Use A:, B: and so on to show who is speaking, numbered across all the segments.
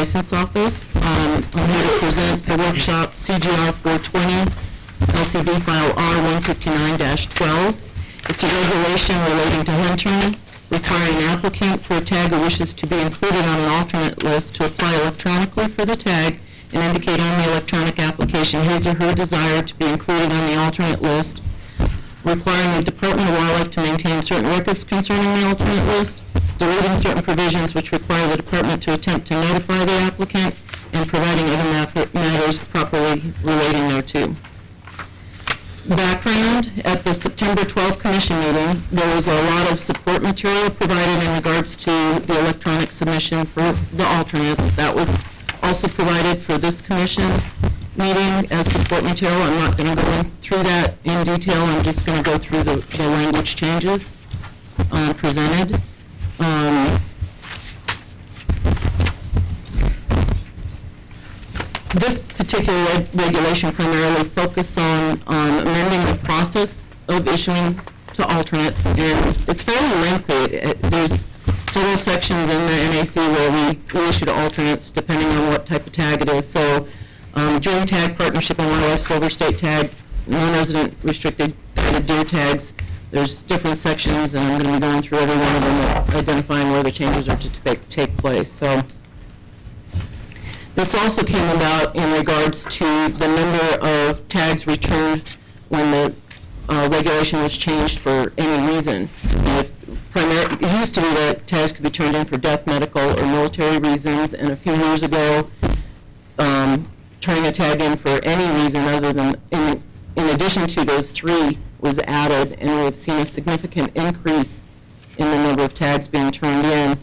A: License Office. I'm here to present for workshop CGR 420, LCD file R159-12. It's a regulation relating to huntering, requiring an applicant for a tag who wishes to be included on an alternate list to apply electronically for the tag and indicate on the electronic application his or her desire to be included on the alternate list, requiring the Department of Wildlife to maintain certain records concerning the alternate list, deleting certain provisions which require the department to attempt to notify the applicant, and providing other matters properly relating thereto. Background: at the September 12th Commission meeting, there was a lot of support material provided in regards to the electronic submission for the alternates. That was also provided for this Commission meeting as support material. I'm not going to go through that in detail. I'm just going to go through the language changes presented. This particular regulation primarily focuses on amending the process of issuing to alternates, and it's fairly lengthy. There's several sections in the NAC where we issue to alternates depending on what type of tag it is. So Dream Tag, Partnership and Wildlife, Silver State Tag, Non-Resident Restricted Guided Deer Tags. There's different sections, and I'm going to be going through every one of them, identifying where the changes are to take place. So this also came about in regards to the number of tags returned when the regulation was changed for any reason. It used to be that tags could be turned in for death, medical, or military reasons, and a few years ago, turning a tag in for any reason other than, in addition to those three, was added, and we have seen a significant increase in the number of tags being turned in.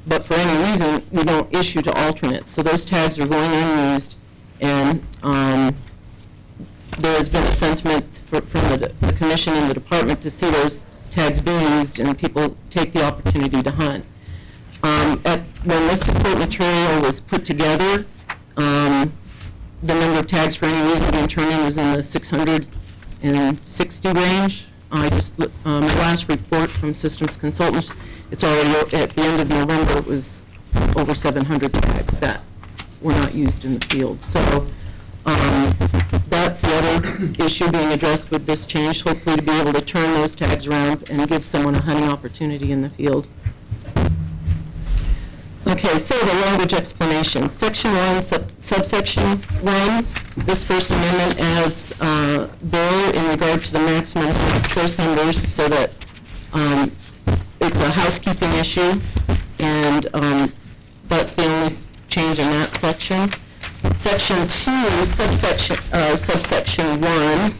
A: But for any reason, we don't issue to alternates. So those tags are going unused, and there has been a sentiment from the Commission and the Department to see those tags being used and people take the opportunity to hunt. When this support material was put together, the number of tags for any reason being turned in was in the 660 range. My last report from Systems Consultants, it's already at the end of November, it was over 700 tags that were not used in the field. So that's the other issue being addressed with this change, hopefully to be able to turn those tags around and give someone a hunting opportunity in the field. Okay, so the language explanation. Section 1, subsection 1, this first amendment adds bill in regard to the maximum choice numbers so that it's a housekeeping issue, and that's the only change in that section. Section 2, subsection 1,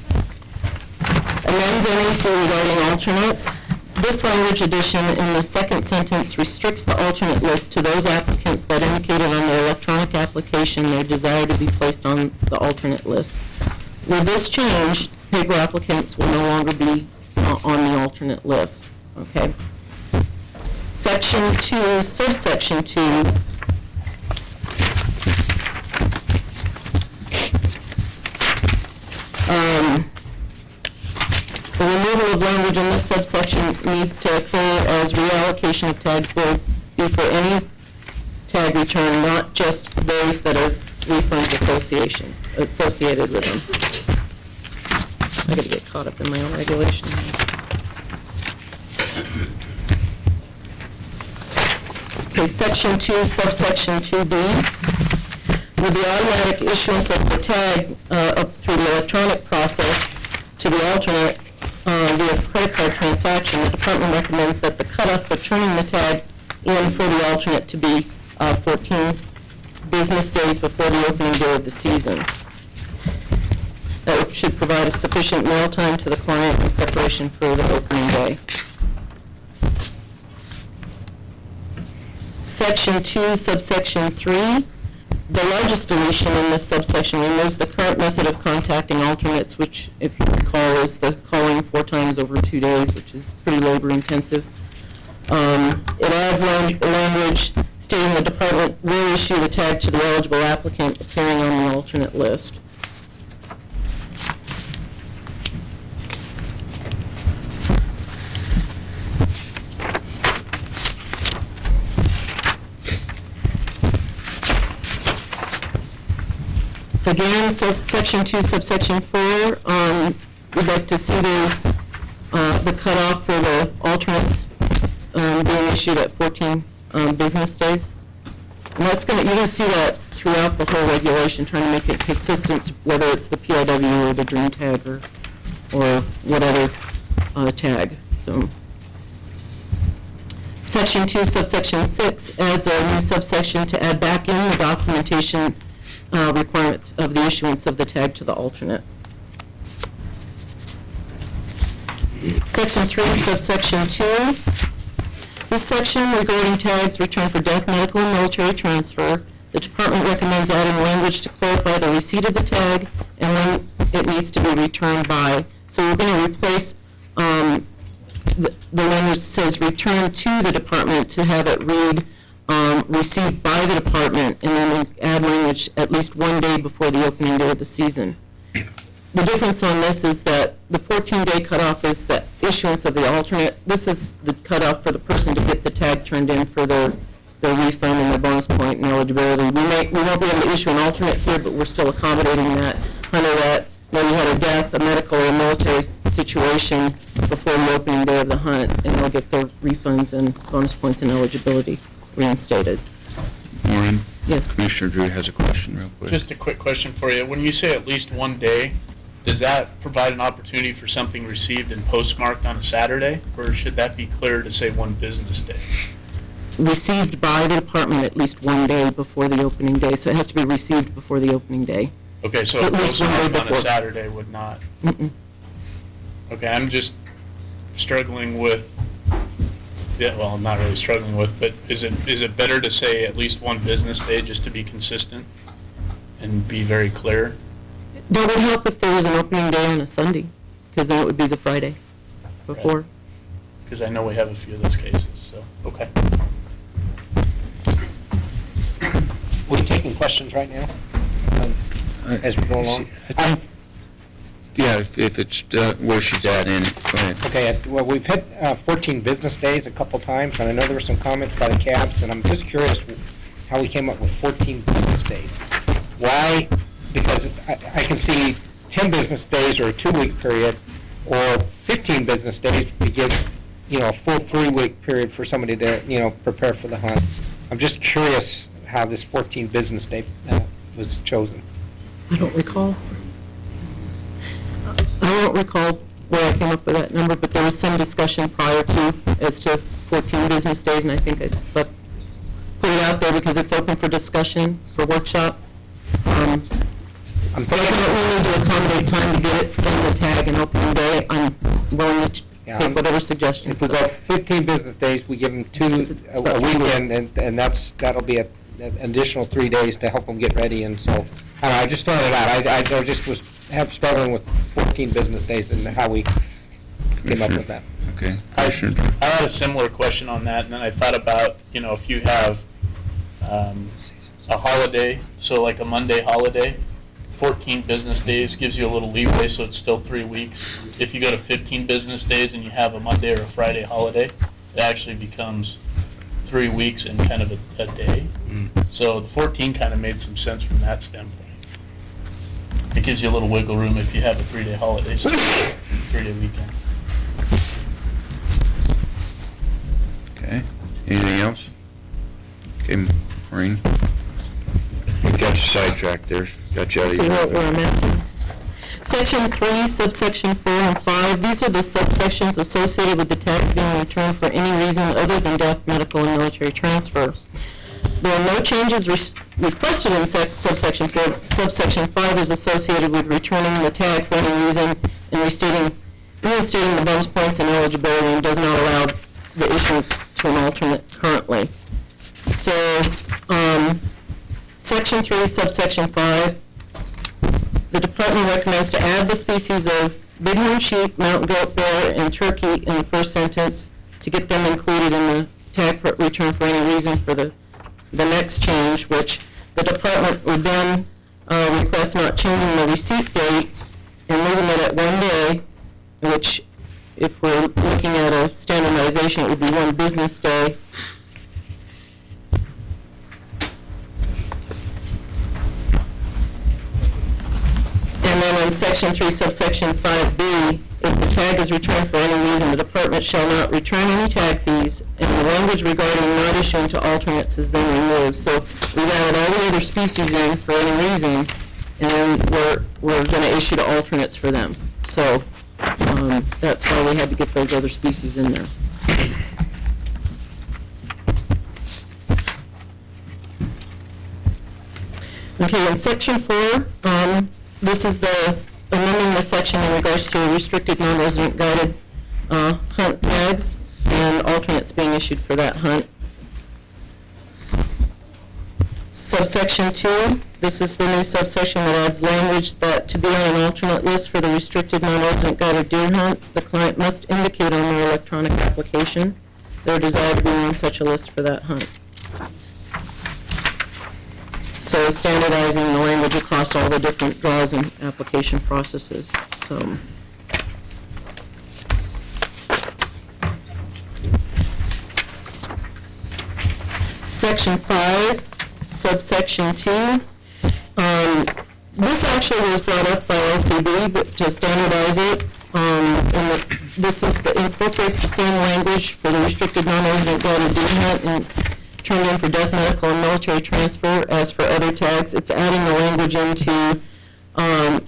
A: amends NAC regarding alternates. This language addition in the second sentence restricts the alternate list to those applicants that indicated on their electronic application their desire to be placed on the alternate list. With this change, paper applicants will no longer be on the alternate list. Okay. Section 2, subsection 2, the removal of language in this subsection needs to occur as reallocation of tags will be for any tag return, not just those that are refunds associated with them. I gotta get caught up in my own regulation. Okay, section 2, subsection 2B. With the automatic issuance of the tag through the electronic process to the alternate via credit card transaction, the department recommends that the cutoff for turning the tag in for the alternate to be 14 business days before the opening day of the season. That should provide a sufficient mail time to the client in preparation for the opening day. Section 2, subsection 3. The largest deletion in this subsection removes the current method of contacting alternates, which, if you recall, is the calling 4 times over 2 days, which is pretty labor intensive. It adds language stating the department will issue the tag to the eligible applicant appearing on the alternate list. Again, so section 2, subsection 4, we'd like to see those, the cutoff for the alternates being issued at 14 business days. And that's going to, you're going to see that throughout the whole regulation, trying to make it consistent, whether it's the POW or the dream tag or whatever tag. So, section 2, subsection 6 adds a new subsection to add back in the documentation requirements of the issuance of the tag to the alternate. Section 3, subsection 2. This section regarding tags returned for death, medical, and military transfer. The department recommends adding language to clarify the receipt of the tag and when it needs to be returned by. So we're going to replace the language that says return to the department to have it read received by the department, and then add language at least 1 day before the opening day of the season. The difference on this is that the 14-day cutoff is the issuance of the alternate. This is the cutoff for the person to get the tag turned in for their refund and their bonus point and eligibility. We won't be able to issue an alternate here, but we're still accommodating that under that when you had a death, a medical, or military situation before the opening day of the hunt, and they'll get their refunds and bonus points and eligibility reinstated.
B: Maureen?
A: Yes.
B: Commissioner Drew has a question real quick.
C: Just a quick question for you. When you say at least 1 day, does that provide an opportunity for something received and postmarked on a Saturday, or should that be clear to say 1 business day?
A: Received by the department at least 1 day before the opening day, so it has to be received before the opening day.
C: Okay, so a
A: At least 1 day
C: postmark on a
A: before.
C: Saturday would not.
A: Mm-mm.
C: Okay, I'm just struggling with, yeah, well, I'm not really struggling with, but is it better to say at least 1 business day just to be consistent and be very clear?
A: That would help if there was an opening day on a Sunday, because then it would be the Friday before.
C: Because I know we have a few of those cases, so, okay.
D: Are we taking questions right now? As we go along?
B: Yeah, if it's where she's at in, go ahead.
D: Okay, well, we've hit 14 business days a couple times, and I know there were some comments by the cabs, and I'm just curious how we came up with 14 business days. Why? Because I can see 10 business days or a 2-week period, or 15 business days to give, a full 3-week period for somebody to, prepare for the hunt. I'm just curious how this 14 business day was chosen.
A: I don't recall. I don't recall where I came up with that number, but there was some discussion prior to as to 14 business days, and I think I put it out there because it's open for discussion, for workshop.
D: I'm
A: But I don't really need to accommodate time to get it in the tag and opening day. I'm willing to take whatever suggestions.
D: If we go 15 business days, we give them
A: It's
D: a
A: about 2
D: weekend, and that'll be an additional 3 days to help them get ready, and so, I just throwing it out. I just was struggling with 14 business days and how we came up with that.
B: Okay. Commissioner Drew.
C: I had a similar question on that, and then I thought about, if you have a holiday, so like a Monday holiday, 14 business days gives you a little leeway, so it's still 3 weeks. If you go to 15 business days and you have a Monday or a Friday holiday, it actually becomes 3 weeks and kind of a day. So the 14 kind of made some sense from that standpoint. It gives you a little wiggle room if you have a 3-day holiday, so 3-day weekend.
B: Okay. Anything else? Okay, Maureen. You got you sidetracked there. Got you out of
A: See where
B: your...
A: I'm at. Section 3, subsection 4 and 5, these are the subsections associated with the tax being returned for any reason other than death, medical, and military transfer. There are no changes requested in subsection 4. Subsection 5 is associated with returning the tag for any reason and reinstating the bonus points and eligibility, and does not allow the issuance to an alternate currently. So, Section 3, subsection 5, the department recommends to add the species of bighorn sheep, mountain goat, bear, and turkey in the first sentence to get them included in the tag for return for any reason for the next change, which the department would then request not changing the receipt date and leaving it at 1 day, which if we're looking at a standardization, it would be 1 business day. section 3, subsection 5B, if the tag is returned for any reason, the department shall not return any tag fees, and the language regarding not issuing to alternates is then removed. So we've added all the other species in for any reason, and then we're going to issue to alternates for them. So that's why we had to get those other species in there. Okay, in section 4, this is the amending the section in regards to restricted non-resident guided hunt tags and alternates being issued for that hunt. Subsection 2, this is the new subsection that adds language that to be on an alternate list for the restricted non-resident guided deer hunt, the client must indicate on their electronic application their desire to be on such a list for that hunt. So standardizing the language across all the different draws and application processes. So. Section 5, subsection 2. This actually was brought up by LCB, but to standardize it, incorporates the same language for the restricted non-resident guided deer hunt and turned in for death, medical, and military transfer as for other tags. It's adding the language in to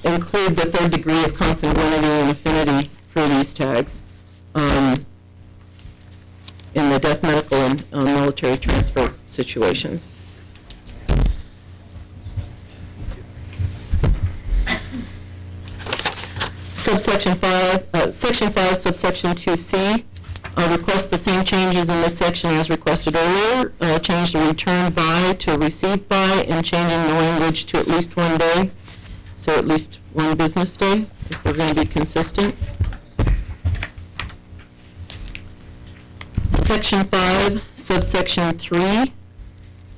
A: include the third degree of consanguinity and affinity for these tags in the death, medical, and military transfer situations. Section 5, subsection 2C, request the same changes in this section as requested earlier. Change the return by to receive by, and changing the language to at least one day, so at least one business day, if we're going to be consistent. Section 5, subsection 3.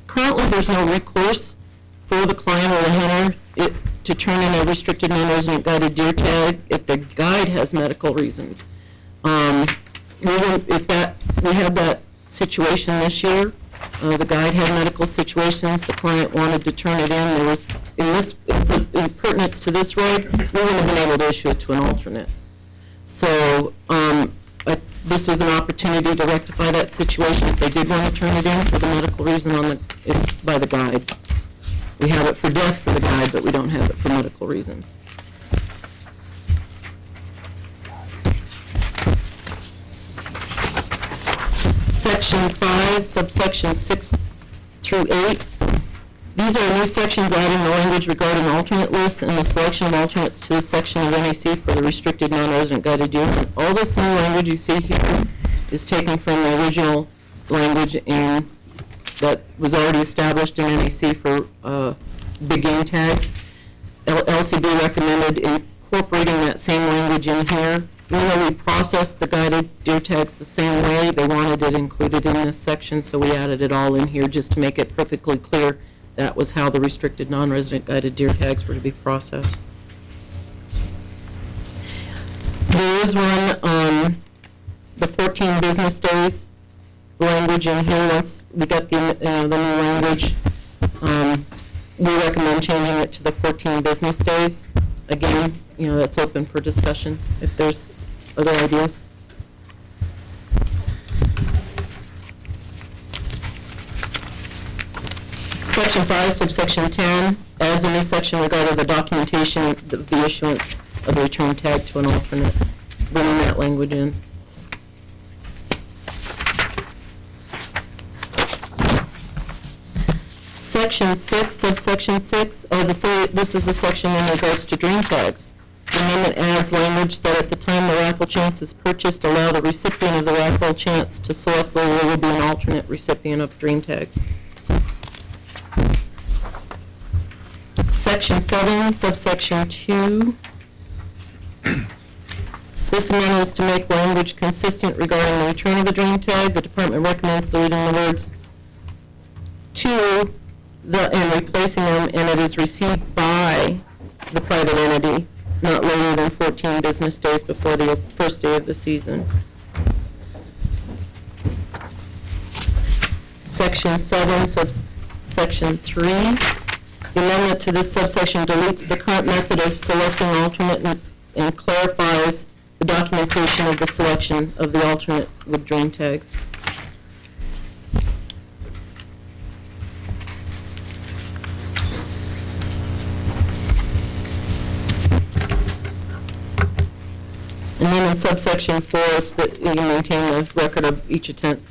A: Currently, there's no recourse for the client or the hunter to turn in a restricted non-resident guided deer tag if the guide has medical reasons. We had that situation this year. The guide had medical situations. The client wanted to turn it in. There was, in pertinence to this reg, we wouldn't have been able to issue it to an alternate. So this was an opportunity to rectify that situation if they did want to turn it in for the medical reason by the guide. We have it for death for the guide, but we don't have it for medical reasons. Section 5, subsection 6 through 8. These are new sections adding the language regarding alternate lists and the selection of alternates to the section of NAC for the restricted non-resident guided deer hunt. All this new language you see here is taken from the original language that was already established in NAC for big game tags. LCB recommended incorporating that same language in here. Even though we processed the guided deer tags the same way, they wanted it included in this section, so we added it all in here just to make it perfectly clear that was how the restricted non-resident guided deer tags were to be processed. There is one on the 14 business days language in here. Once we got the new language, we recommend changing it to the 14 business days. Again, that's open for discussion if there's other ideas. Section 5, subsection 10, adds a new section regarding the documentation of the issuance of the return tag to an alternate, bringing that language in. Section 6, subsection 6, as I say, this is the section in regards to dream tags. The amendment adds language that at the time the raffle chance is purchased, allow the recipient of the raffle chance to select whether there will be an alternate recipient of dream tags. Section 7, subsection 2. This amendment is to make language consistent regarding the return of the dream tag. The department recommends deleting the words to and replacing them, and it is received by the private entity, not later than 14 business days before the first day of the season. Section 7, subsection 3. The amendment to this subsection deletes the current method of selecting alternate and clarifies the documentation of the selection of the alternate with drain tags. And then in subsection 4, it's that you maintain the record of each attempt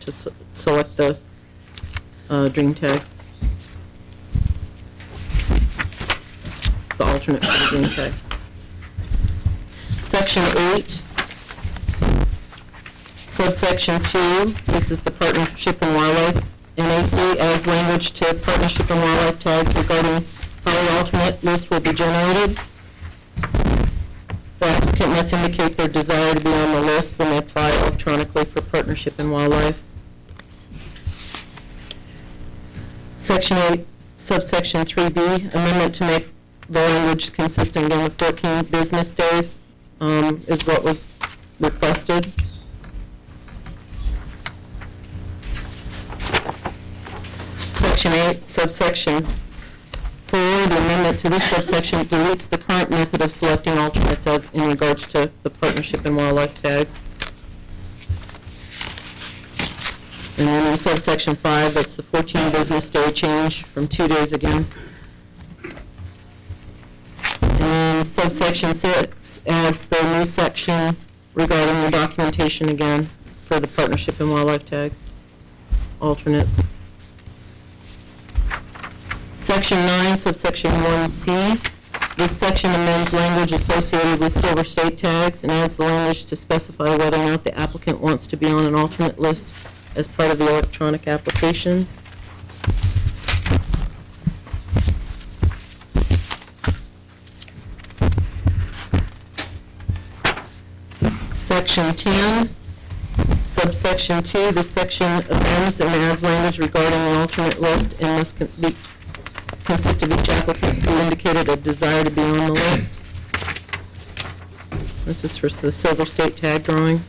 A: to select the drain tag. The alternate for the drain tag. Section 8, subsection 2, this is the Partnership and Wildlife. NAC adds language to Partnership and Wildlife tags regarding how the alternate list will be generated. The applicant must indicate their desire to be on the list when they apply electronically for Partnership and Wildlife. Section 8, subsection 3B, amendment to make the language consistent again with 14 business days is what was requested. Section 8, subsection 4, the amendment to this subsection deletes the current method of selecting alternates as in regards to the Partnership and Wildlife tags. And then in subsection 5, that's the 14 business day change from 2 days again. And then subsection 6 adds the new section regarding the documentation again for the Partnership and Wildlife tags, alternates. Section 9, subsection 1C, this section amends language associated with Silver State tags and adds the language to specify whether or not the applicant wants to be on an alternate list as part of the electronic application. Section 10, subsection 2, this section amends and adds language regarding the alternate list and must consist of each applicant who indicated a desire to be on the list. This is for the Silver State tag drawing.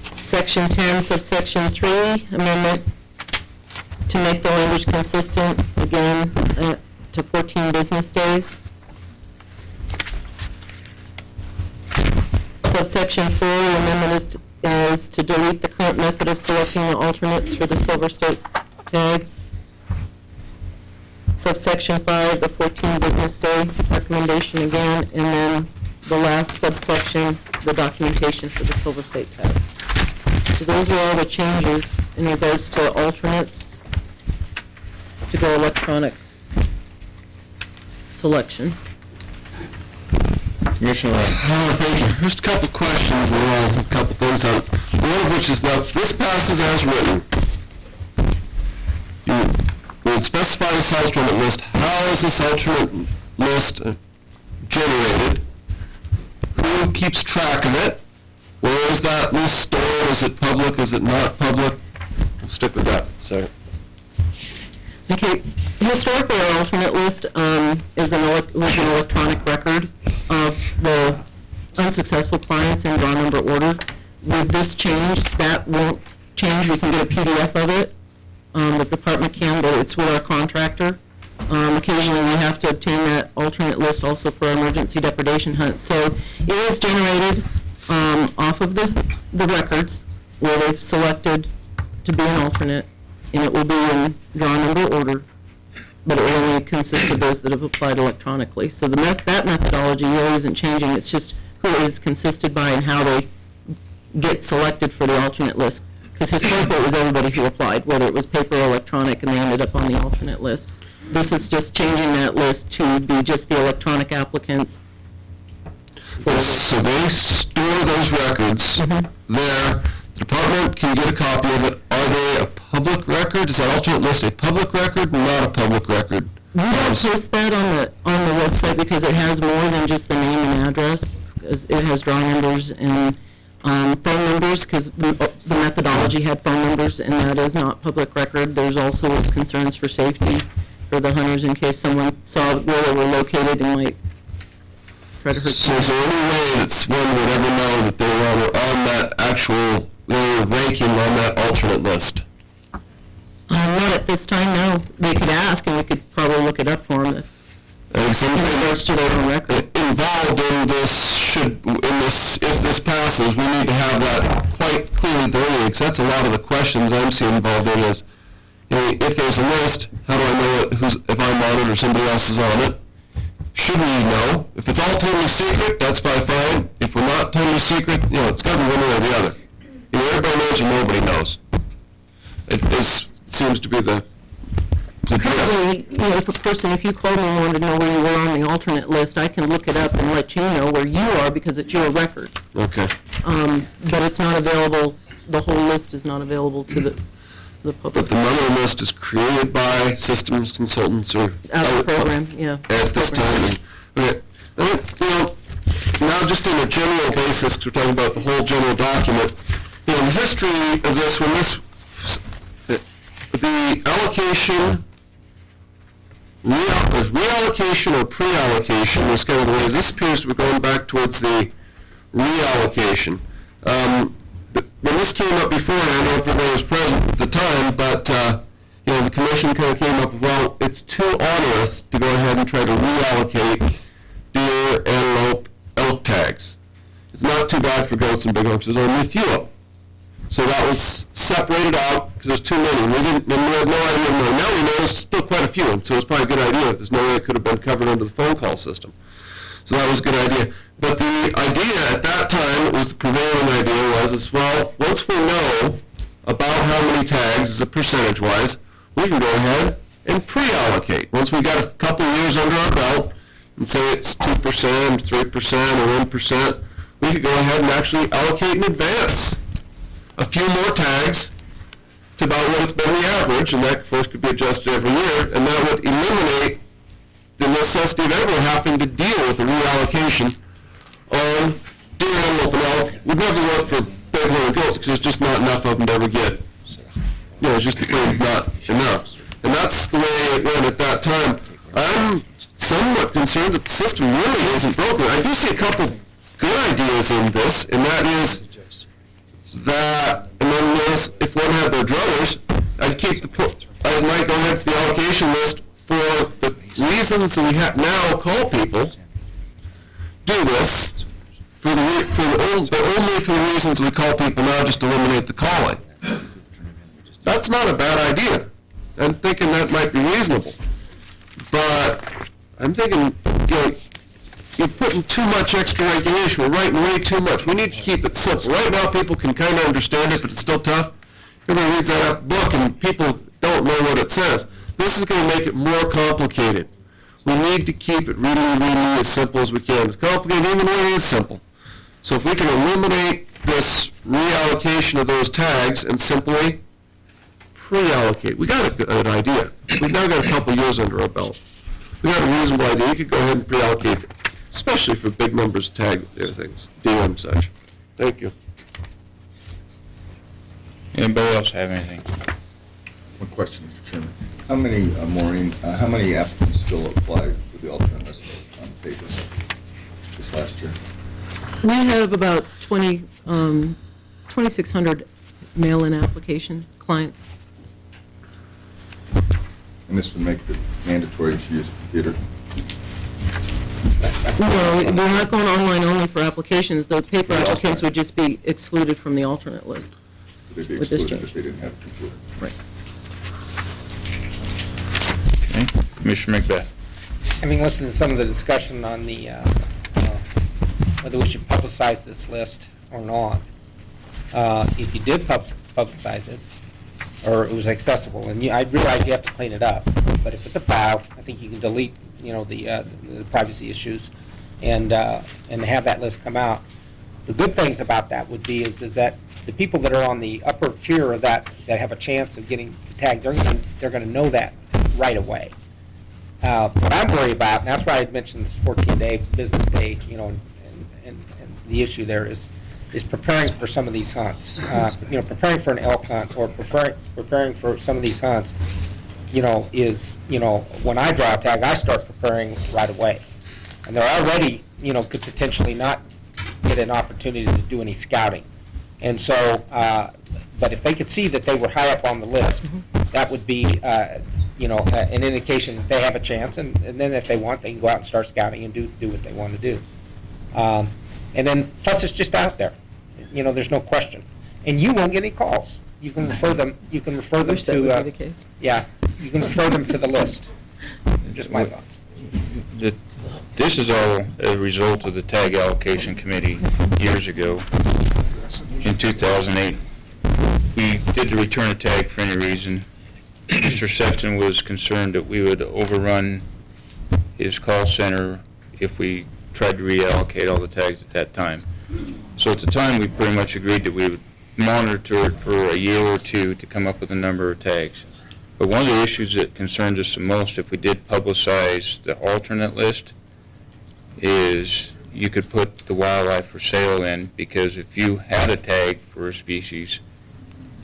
A: Section 10, subsection 3, amendment to make the language consistent, again, to 14 business days. Subsection 4, the amendment is to delete the current method of selecting the alternates for the Silver State tag. Subsection 5, the 14 business day recommendation again, and then the last subsection, the documentation for the Silver State tag. So those are all the changes in regards to alternates to go electronic selection.
B: Commissioner Ray.
E: Oh, thank you. Just a couple questions and a couple things on, one of which is now, this passes as written. You would specify this alternate list. How is this alternate list generated? Who keeps track of it? Where is that list stored? Is it public? Is it not public? We'll stick with that. So,
A: Okay, historically, our alternate list was an electronic record of the unsuccessful clients in draw number order. With this change, that won't change. We can get a PDF of it. The department can, but it's with our contractor. Occasionally, we have to obtain that alternate list also for emergency depredation hunts. So it is generated off of the records where they've selected to be an alternate, and it will be in draw number order, but it will only consist of those that have applied electronically. So that methodology really isn't changing. It's just who it is consisted by and how they get selected for the alternate list. Because historically, it was everybody who applied, whether it was paper or electronic, and they ended up on the alternate list. This is just changing that list to be just the electronic applicants.
E: so they store those records there. The department can get a copy of it. Are they a public record? Is that alternate list a public record, not a public record?
A: We don't post that on the website because it has more than just the name and address. Because it has draw numbers and phone numbers, because the methodology had phone numbers, and that is not public record. There's also concerns for safety for the hunters in case someone saw where they were located and might try to hurt
E: So
A: them.
E: is there any way that one would ever know that they were on that actual their ranking on that alternate list?
A: Not at this time, no. They could ask, and we could probably look it up for them
E: And
A: in regards to their own record.
E: involved in this if this passes, we need to have that quite clearly delineated, because that's a lot of the questions I'm seeing involved in is, if there's a list, how do I know if I'm on it or somebody else is on it? Should we know? If it's all totally secret, that's probably fine. If we're not totally secret, it's got to be one way or the other. Everybody knows or nobody knows. It seems to be the
A: Currently, if you called me and wanted to know where you were on the alternate list, I can look it up and let you know where you are because it's your record.
E: Okay.
A: But it's not available, the whole list is not available to the public.
E: But the mailing list is created by systems consultants or...
A: The program, yeah.
E: At this time. Okay. Now just on a general basis, 'cause we're talking about the whole general document, the history of this, the allocation, reallocation or pre-allocation was kind of the ways. This appears to be going back towards the reallocation. When this came up before, I don't know if everyone was present at the time, but the commission kind of came up with, well, it's too onerous to go ahead and try to reallocate deer, antelope, elk tags. It's not too bad for goats and bighorns. There's only a few of them. So that was separated out because there's too many. We had no idea. Now we know there's still quite a few, and so it's probably a good idea. There's no way it could have been covered under the phone call system. So that was a good idea. But the idea at that time, it was the prevailing idea was, well, once we know about how many tags, as a percentage-wise, we can go ahead and pre-allocate. Once we got a couple of years under our belt, and say it's 2%, 3%, or 1%, we could go ahead and actually allocate in advance a few more tags to about what it's been the average, and that, of course, could be adjusted every year, and that would eliminate the necessity of ever having to deal with the reallocation on deer, antelope, and elk. We'd never look for bighorn and goats because there's just not enough of them to ever get. It's just plain not enough. And that's the way it went at that time. I'm somewhat concerned that the system really isn't broken. I do see a couple good ideas in this, and that is that, and then if one had their druthers, I might go ahead for the allocation list for the reasons that we now call people do this, but only for the reasons we call people now, just eliminate the calling. That's not a bad idea. I'm thinking that might be reasonable. But I'm thinking, you're putting too much extra regulation. We're writing way too much. We need to keep it simple. Right now, people can kind of understand it, but it's still tough. Everybody reads that book, and people don't know what it says. This is going to make it more complicated. We need to keep it really, really as simple as we can. It's complicated even when it is simple. So if we can eliminate this reallocation of those tags and simply pre-allocate. We got a good idea. We've now got a couple years under our belt. We got a reasonable idea. You could go ahead and pre-allocate, especially for big numbers of tag things, deer and such. Thank you.
B: Anybody else have anything?
F: One question, Mr. Chairman. How many, Maureen, how many applicants still applied for the alternate list on paper this last year?
A: We have about 2,600 mail-in application clients.
F: And this would make it mandatory to use a computer?
A: No, we're not going online only for applications. The paper applicants would just be excluded from the alternate list.
F: Would they be
A: With this
F: excluded
A: change.
F: if they didn't have a computer?
A: Right.
B: Okay. Commissioner Macbeth.
D: Having listened to some of the discussion on the, whether we should publicize this list or not, if you did publicize it, or it was accessible, and I realize you have to clean it up, but if it's a file, I think you can delete, the privacy issues and have that list come out. The good things about that would be is that the people that are on the upper tier of that have a chance of getting the tag, they're going to know that right away. What I'm worried about, and that's why I mentioned this 14-day business day, and the issue there is preparing for some of these hunts. Preparing for an elk hunt or preparing for some of these hunts, when I draw a tag, I start preparing right away. And they're already, could potentially not get an opportunity to do any scouting. And so, but if they could see that they were high up on the list, that would be, an indication that they have a chance, and then if they want, they can go out and start scouting and do what they want to do. And then, plus it's just out there, there's no question. And you won't get any calls. You can refer them,
A: I wish that would be the case.
D: yeah, you can refer them to the list. Just my thoughts.
B: This is all a result of the tag allocation committee years ago. In 2008, we did the return a tag for any reason. Mr. Sefton was concerned that we would overrun his call center if we tried to reallocate all the tags at that time. So at the time, we pretty much agreed that we would monitor it for a year or two to come up with a number of tags. But one of the issues that concerned us the most, if we did publicize the alternate list, is you could put the wildlife for sale in, because if you had a tag for a species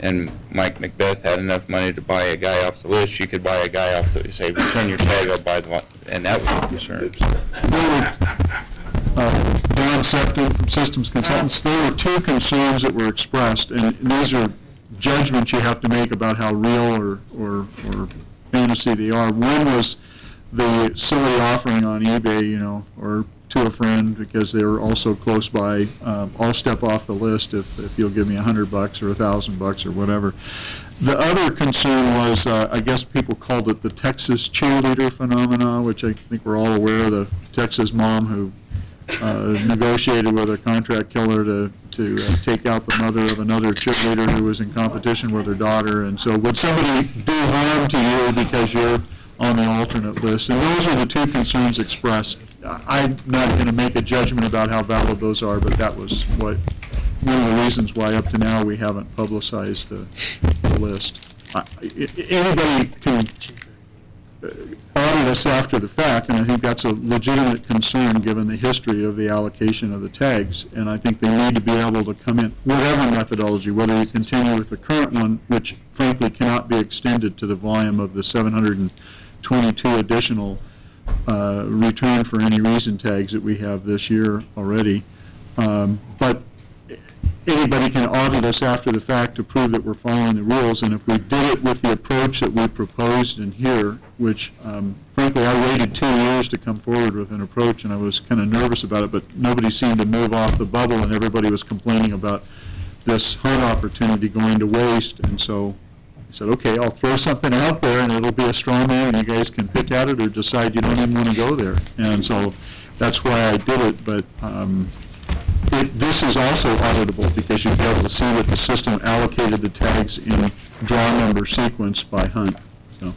B: and Mike Macbeth had enough money to buy a guy off the list, you could buy a guy off the, say, return your tag, I'll buy the one, and that was a concern.
G: John Sefton from Systems Consultants, there were two concerns that were expressed, and these are judgments you have to make about how real or fantasy they are. One was the silly offering on eBay, or to a friend because they were also close by. I'll step off the list if you'll give me $100 or $1,000 or whatever. The other concern was, I guess people called it the Texas cheerleader phenomena, which I think we're all aware of, the Texas mom who negotiated with a contract killer to take out the mother of another cheerleader who was in competition with her daughter. And so would somebody do harm to you because you're on the alternate list? And those are the two concerns expressed. I'm not going to make a judgment about how valid those are, but that was one of the reasons why up to now we haven't publicized the list. Anybody can audit us after the fact, and I think that's a legitimate concern given the history of the allocation of the tags, and I think they need to be able to come in, whatever methodology, whether you continue with the current one, which frankly cannot be extended to the volume of the 722 additional return for any reason tags that we have this year already. But anybody can audit us after the fact to prove that we're following the rules, and if we did it with the approach that we proposed in here, which frankly I waited 2 years to come forward with an approach, and I was kind of nervous about it, but nobody seemed to move off the bubble, and everybody was complaining about this hunt opportunity going to waste, and so I said, okay, I'll throw something out there, and it'll be a straw man, and you guys can pick at it or decide you don't even want to go there. And so that's why I did it, but this is also auditable because you'll be able to see that the system allocated the tags in draw number sequence by hunt. So.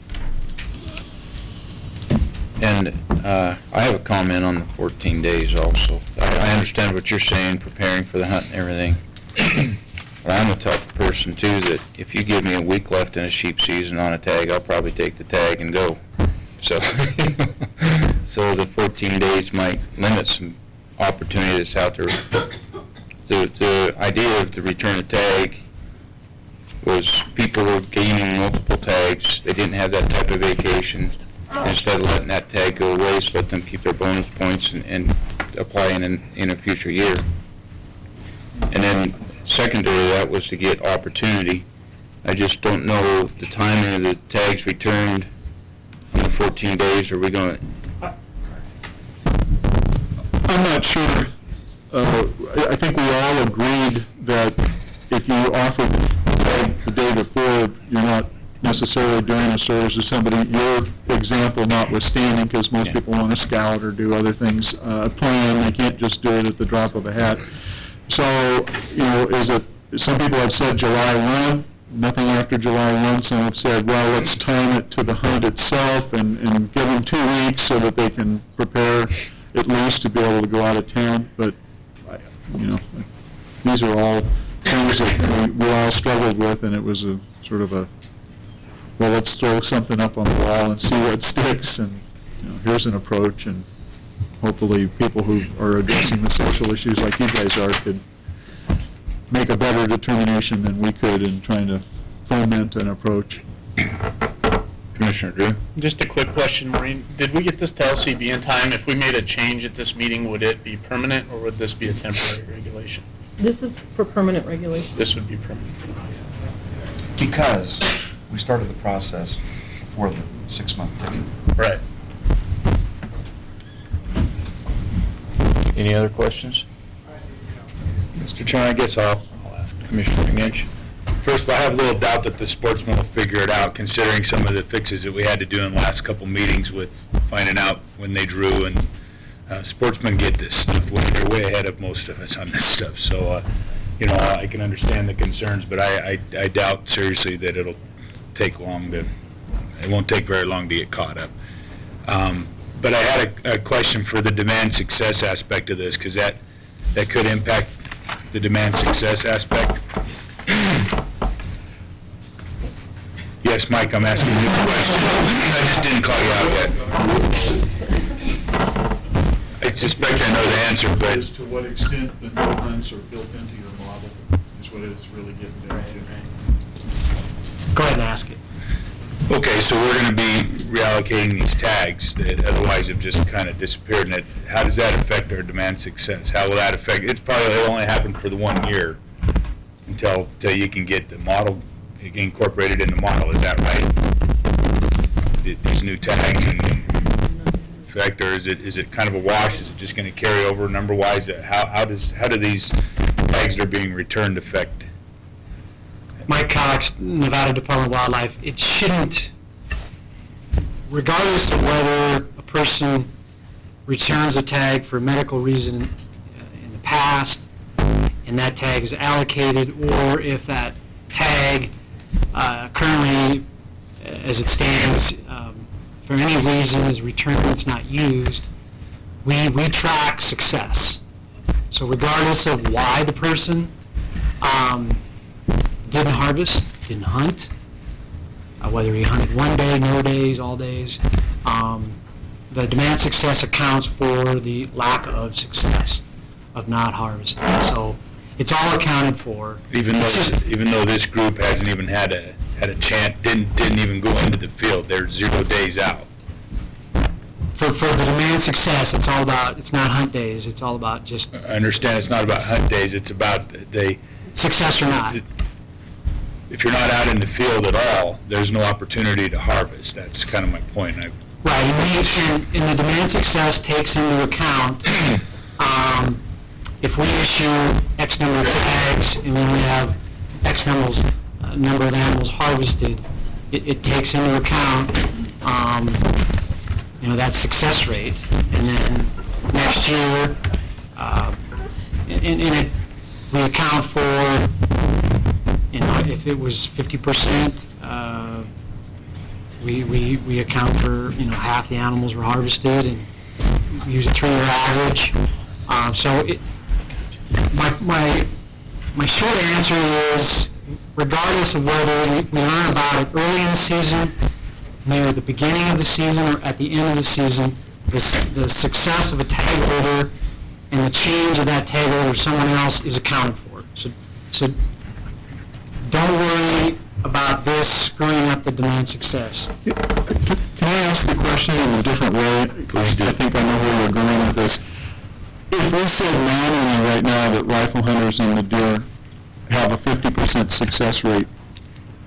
B: And I have a comment on the 14 days also. I understand what you're saying, preparing for the hunt and everything. But I'm the type of person, too, that if you give me a week left in a sheep season on a tag, I'll probably take the tag and go. So, so the 14 days might limit some opportunity that's out there. The idea of the return a tag was people were gaining multiple tags. They didn't have that type of vacation. Instead of letting that tag go waste, let them keep their bonus points and apply in a future year. And then secondary to that was to get opportunity. I just don't know the timing of the tags returned in the 14 days. Are we going to?
G: I'm not sure. I think we all agreed that if you offer the tag the day before, you're not necessarily doing a service to somebody. Your example notwithstanding, because most people want to scout or do other things, plan. They can't just do it at the drop of a hat. So, is it? Some people have said July 1. Nothing after July 1. Some have said, well, let's time it to the hunt itself and give them 2 weeks so that they can prepare at least to be able to go out of town. But, these are all things that we all struggled with, and it was a sort of a, well, let's throw something up on the wall and see what sticks, and here's an approach, and hopefully people who are addressing the social issues like you guys are could make a better determination than we could in trying to foment an approach.
B: Commissioner Drew?
C: Just a quick question, Maureen. Did we get this to LCB in time? If we made a change at this meeting, would it be permanent, or would this be a temporary regulation?
A: This is for permanent regulation.
C: This would be permanent.
H: Because we started the process before the 6-month ticket.
C: Right.
B: Any other questions?
I: Mr. Chairman, I guess I'll
B: ask Commissioner Minch.
I: First of all, I have a little doubt that the sportsman will figure it out, considering some of the fixes that we had to do in the last couple meetings with finding out when they drew, and sportsmen get this stuff, they're way ahead of most of us on this stuff, so, I can understand the concerns, but I doubt seriously that it won't take very long to get caught up. But I had a question for the demand success aspect of this, because that could impact the demand success aspect. Yes, Mike, I'm asking you a question. I just didn't call you out yet. I suspect I know the answer, but
G: As to what extent the no hunts are built into your model is what it's really getting down to.
J: Go ahead and ask it.
I: okay, so we're going to be reallocating these tags that otherwise have just kind of disappeared. And how does that affect our demand success? How will that affect? It's probably only happened for the 1 year until you can get the model, you can incorporate it in the model. Is that right? These new tags and effect, or is it kind of a wash? Is it just going to carry over number wise? How do these tags that are being returned affect?
J: Mike Cox, Nevada Department of Wildlife, it shouldn't, regardless of whether a person returns a tag for a medical reason in the past, and that tag is allocated, or if that tag currently, as it stands, for any reason is returned, it's not used, we track success. So regardless of why the person didn't harvest, didn't hunt, whether he hunted 1 day, no days, all days, the demand success accounts for the lack of success of not harvesting. So it's all accounted for.
I: Even though this group hasn't even had a chance, didn't even go into the field, they're 0 days out.
J: For the demand success, it's all about, it's not hunt days, it's all about just
I: I understand it's not about hunt days, it's about
J: success or not.
I: if you're not out in the field at all, there's no opportunity to harvest. That's kind of my point.
J: Right, and the demand success takes into account, if we issue X number of tags and we only have X number of animals harvested, it takes into account, that success rate. And then next year, we account for, if it was 50%, we account for, half the animals were harvested and use a 3-year average. So my short answer is, regardless of whether we learn about it early in the season, maybe at the beginning of the season or at the end of the season, the success of a tag holder and the change of that tag holder to someone else is accounted for. So don't worry about this screwing up the demand success.
G: Can I ask the question in a different way?
I: Please do.
G: I think I know where you're going with this. If we said manually right now that rifle hunters in the deer have a 50% success rate,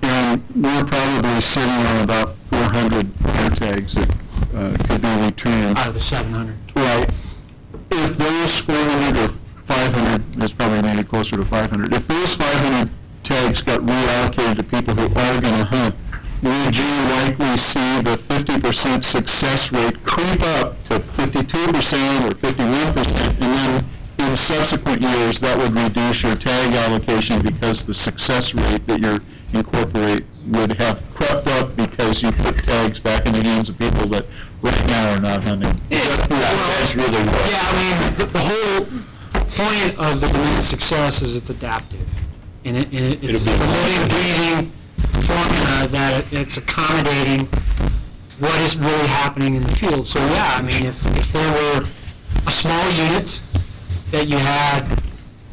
G: and we're probably sitting on about 400 air tags that could be returned.
J: Out of the 700.
G: Right. If those 400 or 500, it's probably maybe closer to 500, if those 500 tags got reallocated to people who are going to hunt, would you likely see the 50% success rate creep up to 52% or 51%, and then in subsequent years that would reduce your tag allocation because the success rate that you incorporate would have crept up because you put tags back in the hands of people that right now are not hunting?
I: That's really what.
J: Yeah, the whole point of the demand success is it's adaptive. And it's a living, breathing formula that it's accommodating what is really happening in the field. So yeah, if there were a small unit that you had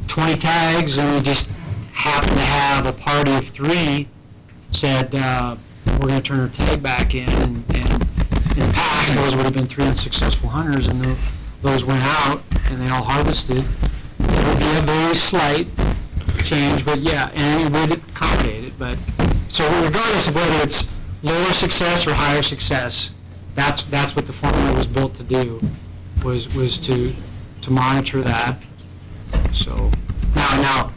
J: 20 tags and you just happened to have a party of 3 said, we're going to turn our tag back in, and in the past those would have been 3 unsuccessful hunters, and those went out and they all harvested, there would be a very slight change, but yeah, and it would accommodate it. But so regardless of whether it's lower success or higher success, that's what the formula was built to do, was to monitor that. So now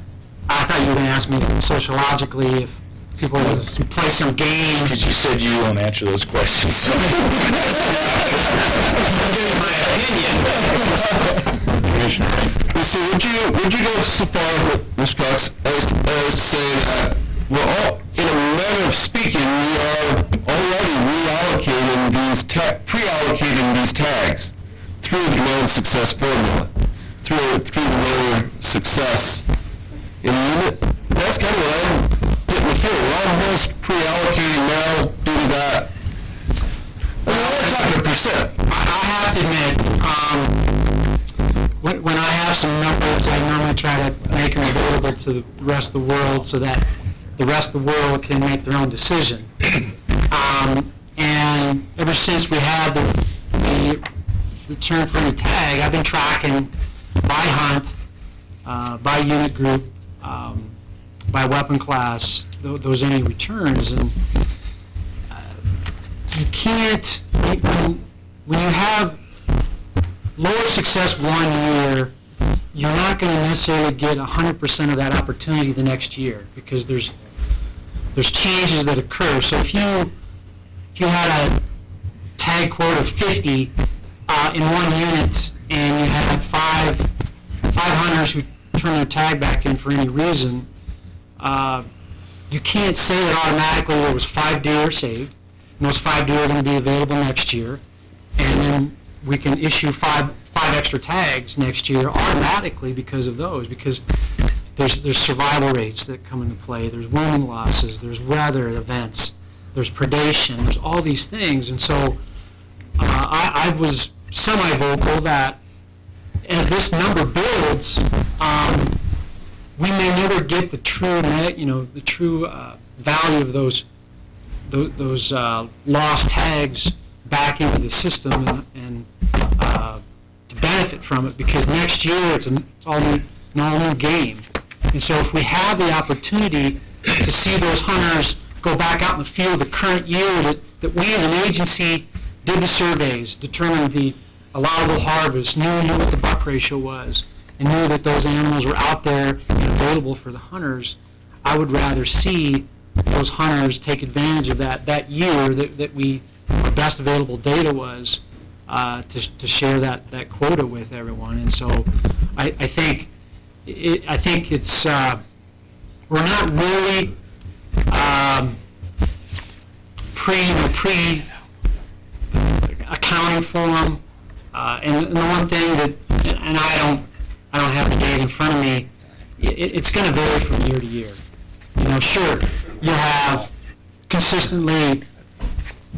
J: I thought you were going to ask me sociologically if people would play some game.
I: Because you said you won't answer those questions.
J: I'm giving my opinion.
E: So would you go so far, Mr. Cox, as to say that we're all, in a manner of speaking, we are already reallocating pre-allocating these tags through the demand success formula, through the lower success in the unit? That's kind of what I'm getting the feel. We're almost pre-allocating now due to that. I mean, we're talking a percent.
J: I have to admit, when I have some numbers, I normally try to make them available to the rest of the world so that the rest of the world can make their own decision. And ever since we had the return for any tag, I've been tracking by hunt, by unit group, by weapon class, those any returns. And you can't, when you have lower success one year, you're not going to necessarily get 100% of that opportunity the next year, because there's changes that occur. So if you had a tag quota of 50 in one unit, and you had five hunters who turn their tag back in for any reason, you can't say that automatically there was 5 deer saved, and those 5 deer are going to be available next year, and then we can issue five extra tags next year automatically because of those, because there's survival rates that come into play, there's wounding losses, there's weather events, there's predation, there's all these things. And so I was semi-vocal that as this number builds, we may never get the true the true value of those lost tags back into the system and to benefit from it, because next year it's all new game. And so if we have the opportunity to see those hunters go back out in the field the current year that we as an agency did the surveys, determined the allowable harvest, knew what the buck ratio was, and knew that those animals were out there and available for the hunters, I would rather see those hunters take advantage of that year that our best available data was to share that quota with everyone. And so I think it's we're not really pre accounting for them. And the one thing that, and I don't have the data in front of me, it's going to vary from year to year. Sure, you'll have consistently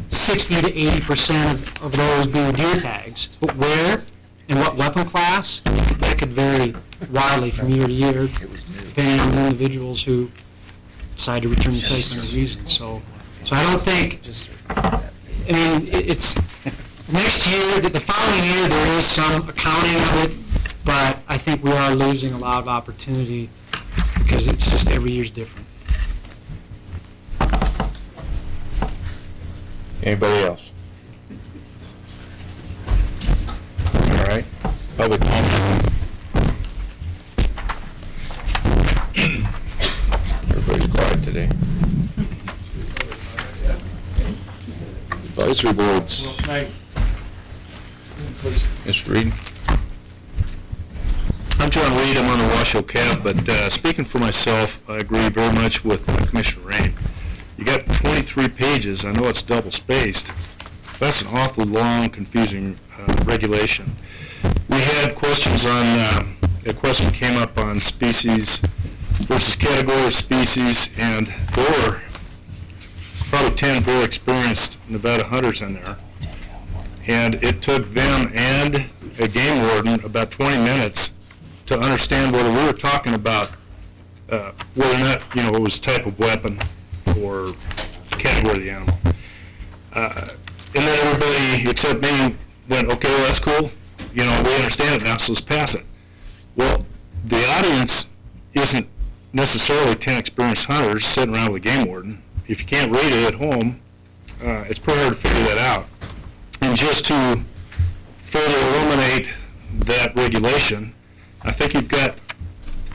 J: 60 to 80% of those being deer tags, but where and what weapon class, that could vary widely from year to year, depending on the individuals who decide to return the tag for any reason. So I don't think, it's next year, the following year, there is some accounting of it, but I think we are losing a lot of opportunity because it's just every year's different.
B: Anybody else? All right, public comment. Everybody's quiet today.
E: Advisory boards.
B: Mr. Reed?
I: I'm John Reed. I'm on the Washoe Cab, but speaking for myself, I agree very much with Commissioner Rain. You got 23 pages. I know it's double-spaced. That's an awfully long, confusing regulation. We had questions on, a question came up on species versus category of species, and there were probably 10 very experienced Nevada hunters in there. And it took them and a game warden about 20 minutes to understand whether we were talking about whether or not, it was type of weapon or category of the animal. And then everybody except me went, okay, well, that's cool. We understand it now, so let's pass it. Well,
K: the audience isn't necessarily 10 experienced hunters sitting around with a game warden. If you can't read it at home, it's pretty hard to figure that out. And just to further illuminate that regulation, I think you've got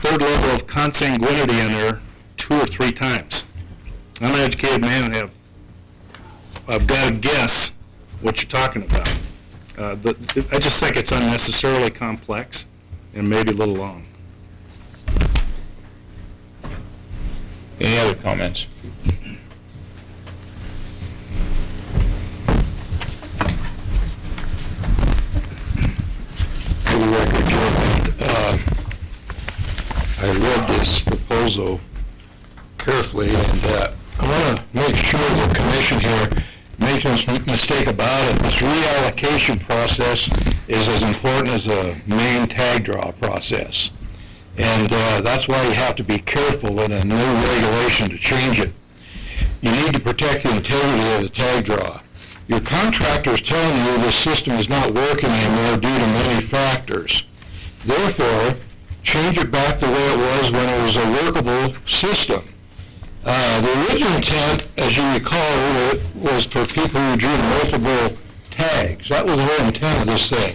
K: third level of consanguinity in there 2 or 3 times. I'm an educated man and I've got to guess what you're talking about. I just think it's unnecessarily complex and maybe a little long.
B: Any other comments?
L: For the record, Chairman, I read this proposal carefully, and I want to make sure the commission here makes no mistake about it. This reallocation process is as important as the main tag draw process. And that's why you have to be careful in a new regulation to change it. You need to protect the integrity of the tag draw. Your contractor is telling you this system is not working anymore due to many factors. Therefore, change it back the way it was when it was a workable system. The original intent, as you recall, was for people who drew multiple tags. That was the whole intent of this thing.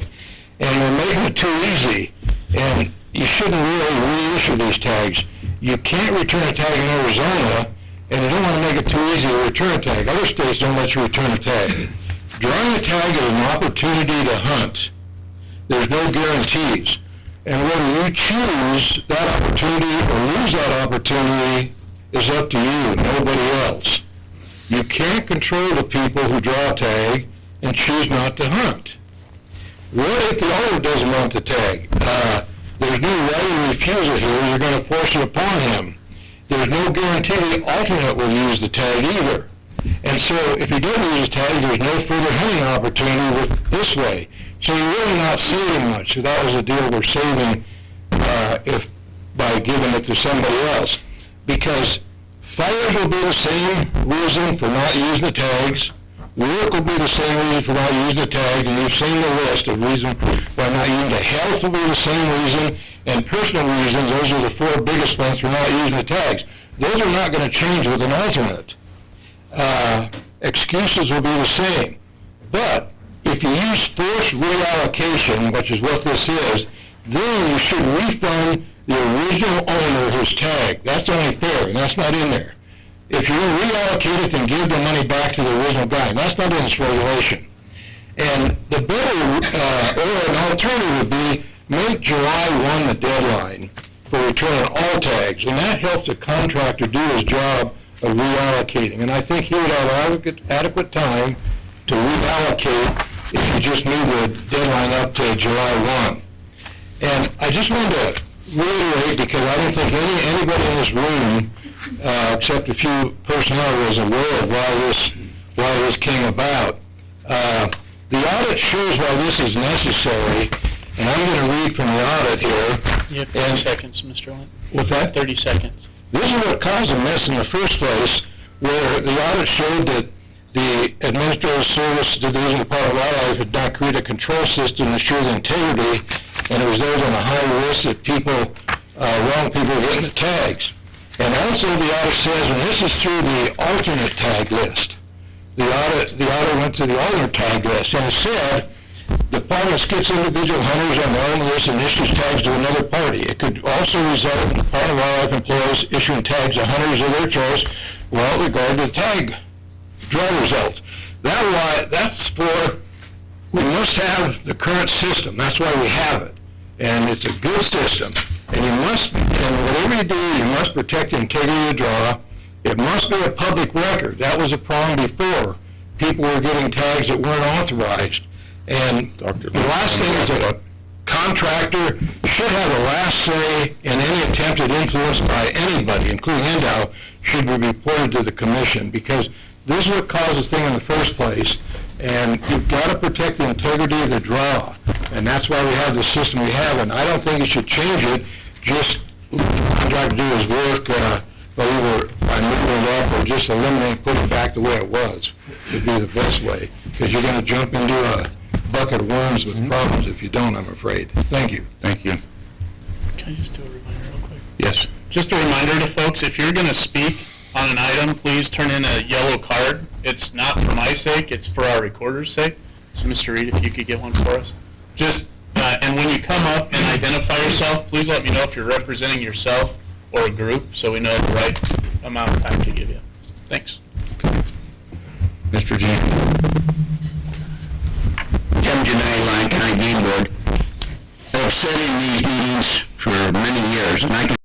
L: And we're making it too easy. And you shouldn't really reissue these tags. You can't return a tag in Arizona, and you don't want to make it too easy to return a tag. Other states don't let you return a tag. Drawing a tag is an opportunity to hunt. There's no guarantees. And whether you choose that opportunity or lose that opportunity is up to you, nobody else. You can't control the people who draw a tag and choose not to hunt. What if the owner doesn't want the tag? There's no right to refuse it here. You're going to force it upon him. There's no guarantee the alternate will use the tag either. And so if he doesn't use the tag, there's no further hunting opportunity with this way. So you're really not saving much. So that was the deal we're saving if by giving it to somebody else. Because fires will be the same reason for not using the tags. Work will be the same reason for not using the tag, and you've seen the list of reasons for not using the health will be the same reason, and personal reasons, those are the 4 biggest ones for not using the tags. Those are not going to change with an alternate. Excuses will be the same. But if you use forced reallocation, which is what this is, then you should refund the original owner his tag. That's only fair, and that's not in there. If you reallocate it, then give the money back to the original guy. And that's not in this regulation. And the better, or an alternative would be, make July 1 the deadline for returning all tags. And that helps the contractor do his job of reallocating. And I think he would have adequate time to reallocate if you just move the deadline up to July 1. And I just wanted to reiterate, because I don't think anybody in this room except a few personnel was aware of why this came about. The audit shows why this is necessary, and I'm going to read from the audit here.
C: You have 30 seconds, Mr. Lynn.
L: What's that?
C: 30 seconds.
L: This is what caused the mess in the first place, where the audit showed that the Administrative Service Division of Department of Wildlife had not created a control system to ensure the integrity, and it was those on the high risk that wrong people were getting the tags. And also the audit says, and this is through the alternate tag list, the audit went to the alternate tag list, and it said, the department skips individual hunters on their own list and issues tags to another party. It could also result in Department of Wildlife employees issuing tags to hunters of their choice without regard to the tag draw results. That's for, we must have the current system. That's why we have it. And it's a good system. And whatever you do, you must protect the integrity of the draw. It must be a public record. That was a problem before. People were getting tags that weren't authorized. And the last thing is that a contractor should have the last say in any attempted influence by anybody, including NDOW, should be reported to the commission, because this is what caused this thing in the first place. And you've got to protect the integrity of the draw. And that's why we have the system we have. And I don't think you should change it, just let the contractor do his work, either by moving it up or just eliminate, put it back the way it was, would be the best way. Because you're going to jump into a bucket of worms with problems if you don't, I'm afraid. Thank you.
B: Thank you.
C: Okay. Can I just do a reminder real quick?
B: Yes.
C: Just a reminder to folks, if you're going to speak on an item, please turn in a yellow card. It's not for my sake, it's for our recorder's sake. So Mr. Reed, if you could get one for us. And when you come up and identify yourself, please let me know if you're representing yourself or a group, so we know the right amount of time to give you. Thanks.
B: Mr. G.
M: Jim Janai, Lyon County Game Board. I've sat in these meetings for many years, and I can